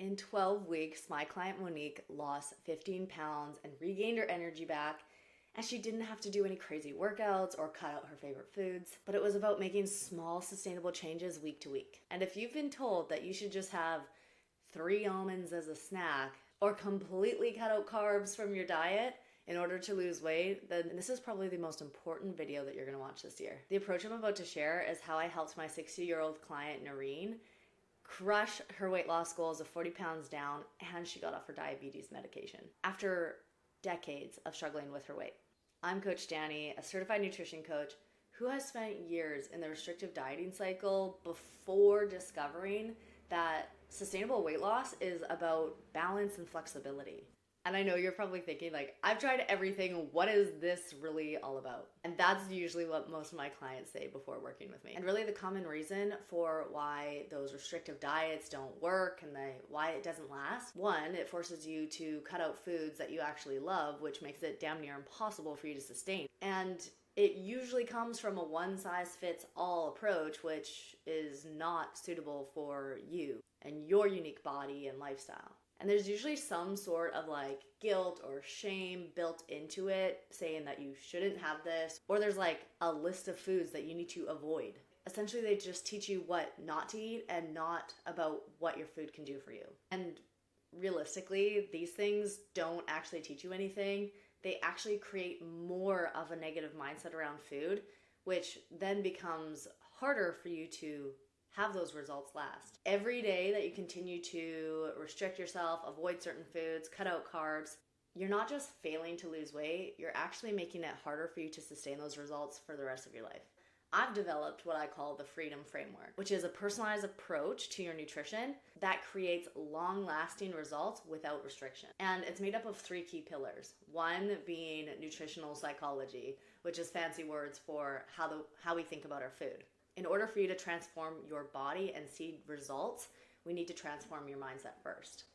In 12 weeks, my client Monique lost 15 pounds and regained her energy back, and she didn't have to do any crazy workouts or cut out her favorite foods, but it was about making small, sustainable changes week to week. And if you've been told that you should just have 3 almonds as a snack or completely cut out carbs from your diet in order to lose weight, then this is probably the most important video that you're gonna watch this year. The approach I'm about to share is how I helped my 60-year-old client, Noreen, crush her weight loss goals of 40 pounds down, and she got off her diabetes medication after decades of struggling with her weight. I'm Coach Danny, a certified nutrition coach who has spent years in the restrictive dieting cycle before discovering that sustainable weight loss is about balance and flexibility. And I know you're probably thinking, like, I've tried everything. What is this really all about? And that's usually what most of my clients say before working with me. And really the common reason for why those restrictive diets don't work and why it doesn't last. One, it forces you to cut out foods that you actually love, which makes it damn near impossible for you to sustain. And it usually comes from a one-size-fits-all approach, which is not suitable for you and your unique body and lifestyle. And there's usually some sort of like guilt or shame built into it, saying that you shouldn't have this, or there's like a list of foods that you need to avoid. Essentially, they just teach you what not to eat and not about what your food can do for you. And realistically, these things don't actually teach you anything. They actually create more of a negative mindset around food, which then becomes harder for you to have those results last. Every day that you continue to restrict yourself, avoid certain foods, cut out carbs, you're not just failing to lose weight, you're actually making it harder for you to sustain those results for the rest of your life. I've developed what I call the Freedom Framework, which is a personalized approach to your nutrition that creates long-lasting results without restriction. And it's made up of 3 key pillars. One being nutritional psychology, which is fancy words for how we think about our food. In order for you to transform your body and see results, we need to transform your mindset first.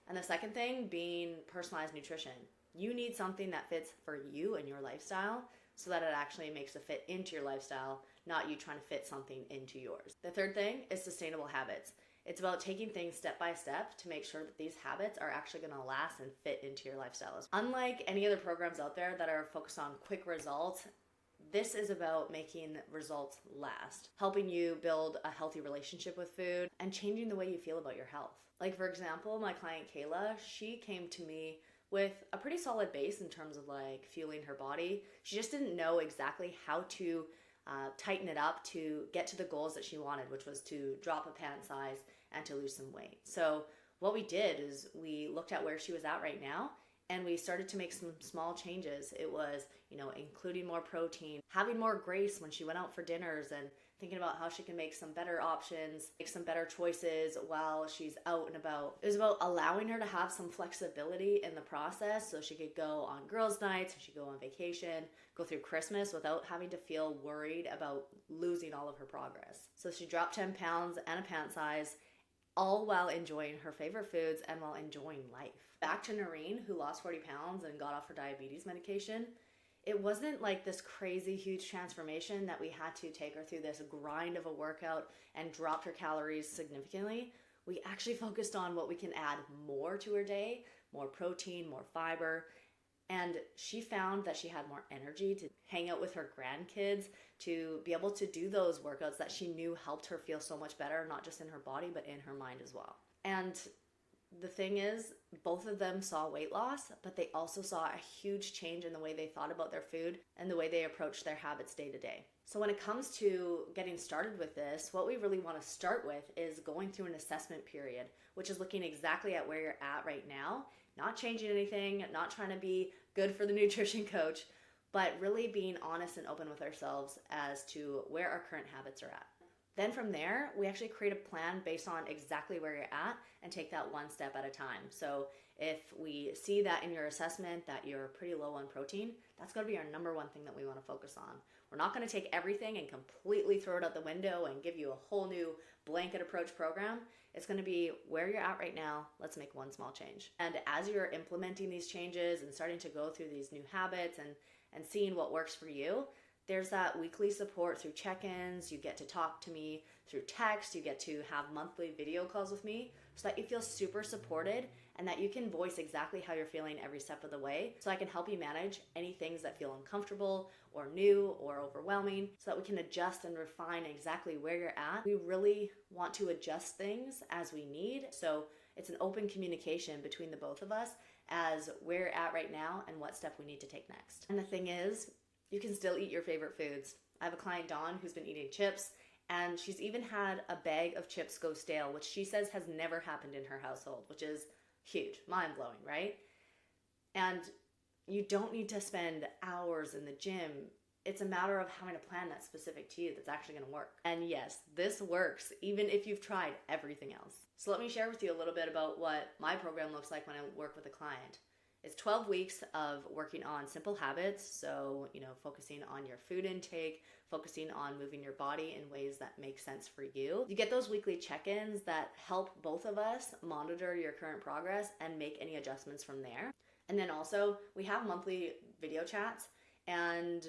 And the second thing being personalized nutrition. You need something that fits for you and your lifestyle so that it actually makes a fit into your lifestyle, not you trying to fit something into yours. The third thing is sustainable habits. It's about taking things step by step to make sure that these habits are actually going to last and fit into your lifestyle. Unlike any other programs out there that are focused on quick results, this is about making results last, helping you build a healthy relationship with food and changing the way you feel about your health. Like, for example, my client Kayla, she came to me with a pretty solid base in terms of like fueling her body. She just didn't know exactly how to tighten it up to get to the goals that she wanted, which was to drop a pant size and to lose some weight. So what we did is we looked at where she was at right now, and we started to make some small changes. It was, including more protein, having more grace when she went out for dinners, and thinking about how she can make some better options, make some better choices while she's out and about. It was about allowing her to have some flexibility in the process so she could go on girls' nights, she could go on vacation, go through Christmas without having to feel worried about losing all of her progress. So she dropped 10 pounds and a pant size, all while enjoying her favorite foods and while enjoying life. Back to Noreen, who lost 40 pounds and got off her diabetes medication. It wasn't like this crazy huge transformation that we had to take her through this grind of a workout and dropped her calories significantly. We actually focused on what we can add more to her day, more protein, more fiber. And she found that she had more energy to hang out with her grandkids, to be able to do those workouts that she knew helped her feel so much better, not just in her body, but in her mind as well. And the thing is, both of them saw weight loss, but they also saw a huge change in the way they thought about their food and the way they approached their habits day to day. So when it comes to getting started with this, what we really want to start with is going through an assessment period, which is looking exactly at where you're at right now, not changing anything, not trying to be good for the nutrition coach, but really being honest and open with ourselves as to where our current habits are at. Then from there, we actually create a plan based on exactly where you're at and take that one step at a time. So if we see that in your assessment that you're pretty low on protein, that's going to be our number one thing that we want to focus on. We're not going to take everything and completely throw it out the window and give you a whole new blanket approach program. It's going to be where you're at right now. Let's make one small change. And as you're implementing these changes and starting to go through these new habits and seeing what works for you, there's that weekly support through check-ins. You get to talk to me through text. You get to have monthly video calls with me so that you feel super supported and that you can voice exactly how you're feeling every step of the way, so I can help you manage any things that feel uncomfortable or new or overwhelming, so that we can adjust and refine exactly where you're at. We really want to adjust things as we need, so it's an open communication between the both of us as where you're at right now and what step we need to take next. And the thing is, you can still eat your favorite foods. I have a client, Dawn, who's been eating chips, and she's even had a bag of chips go stale, which she says has never happened in her household, which is huge, mind-blowing, right? And you don't need to spend hours in the gym. It's a matter of having a plan that's specific to you that's actually going to work. And yes, this works even if you've tried everything else. So let me share with you a little bit about what my program looks like when I work with a client. It's 12 weeks of working on simple habits. So, focusing on your food intake, focusing on moving your body in ways that make sense for you. You get those weekly check-ins that help both of us monitor your current progress and make any adjustments from there. And then also, we have monthly video chats, and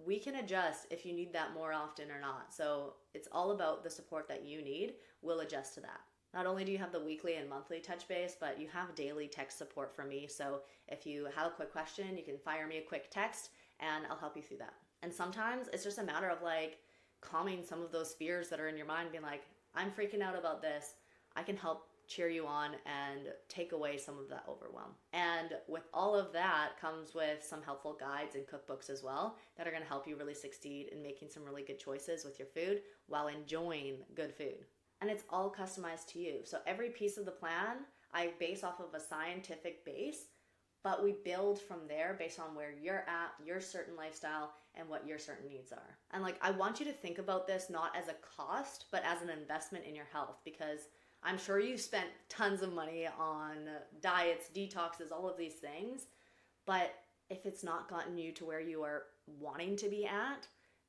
we can adjust if you need that more often or not. So it's all about the support that you need. We'll adjust to that. Not only do you have the weekly and monthly touch base, but you have daily text support from me. So if you have a quick question, you can fire me a quick text and I'll help you through that. And sometimes it's just a matter of calming some of those fears that are in your mind, being like, I'm freaking out about this. I can help cheer you on and take away some of that overwhelm. And with all of that comes with some helpful guides and cookbooks as well that are going to help you really succeed in making some really good choices with your food while enjoying good food. And it's all customized to you. So every piece of the plan, I base off of a scientific base, but we build from there based on where you're at, your certain lifestyle, and what your certain needs are. And I want you to think about this not as a cost, but as an investment in your health, because I'm sure you've spent tons of money on diets, detoxes, all of these things, but if it's not gotten you to where you are wanting to be at,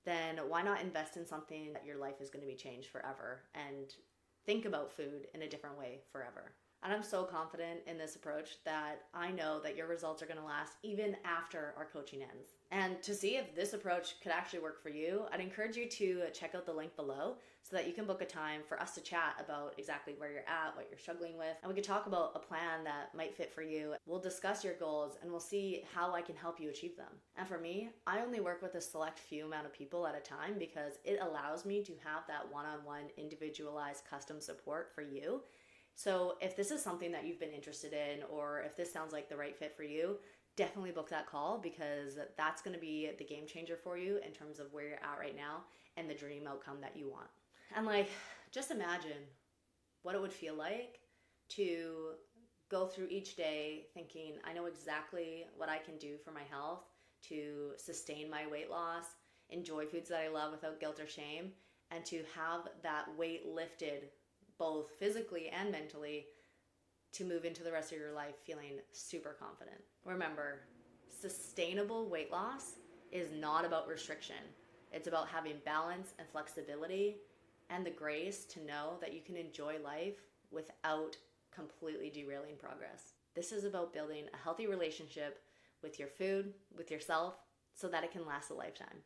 then why not invest in something that your life is going to be changed forever and think about food in a different way forever. And I'm so confident in this approach that I know that your results are going to last even after our coaching ends. And to see if this approach could actually work for you, I'd encourage you to check out the link below so that you can book a time for us to chat about exactly where you're at, what you're struggling with, and we could talk about a plan that might fit for you. We'll discuss your goals and we'll see how I can help you achieve them. And for me, I only work with a select few amount of people at a time because it allows me to have that one-on-one individualized custom support for you. So if this is something that you've been interested in, or if this sounds like the right fit for you, definitely book that call, because that's going to be the game changer for you in terms of where you're at right now and the dream outcome that you want. And just imagine what it would feel like to go through each day thinking, I know exactly what I can do for my health to sustain my weight loss, enjoy foods that I love without guilt or shame, and to have that weight lifted both physically and mentally to move into the rest of your life feeling super confident. Remember, sustainable weight loss is not about restriction. It's about having balance and flexibility and the grace to know that you can enjoy life without completely derailing progress. This is about building a healthy relationship with your food, with yourself, so that it can last a lifetime.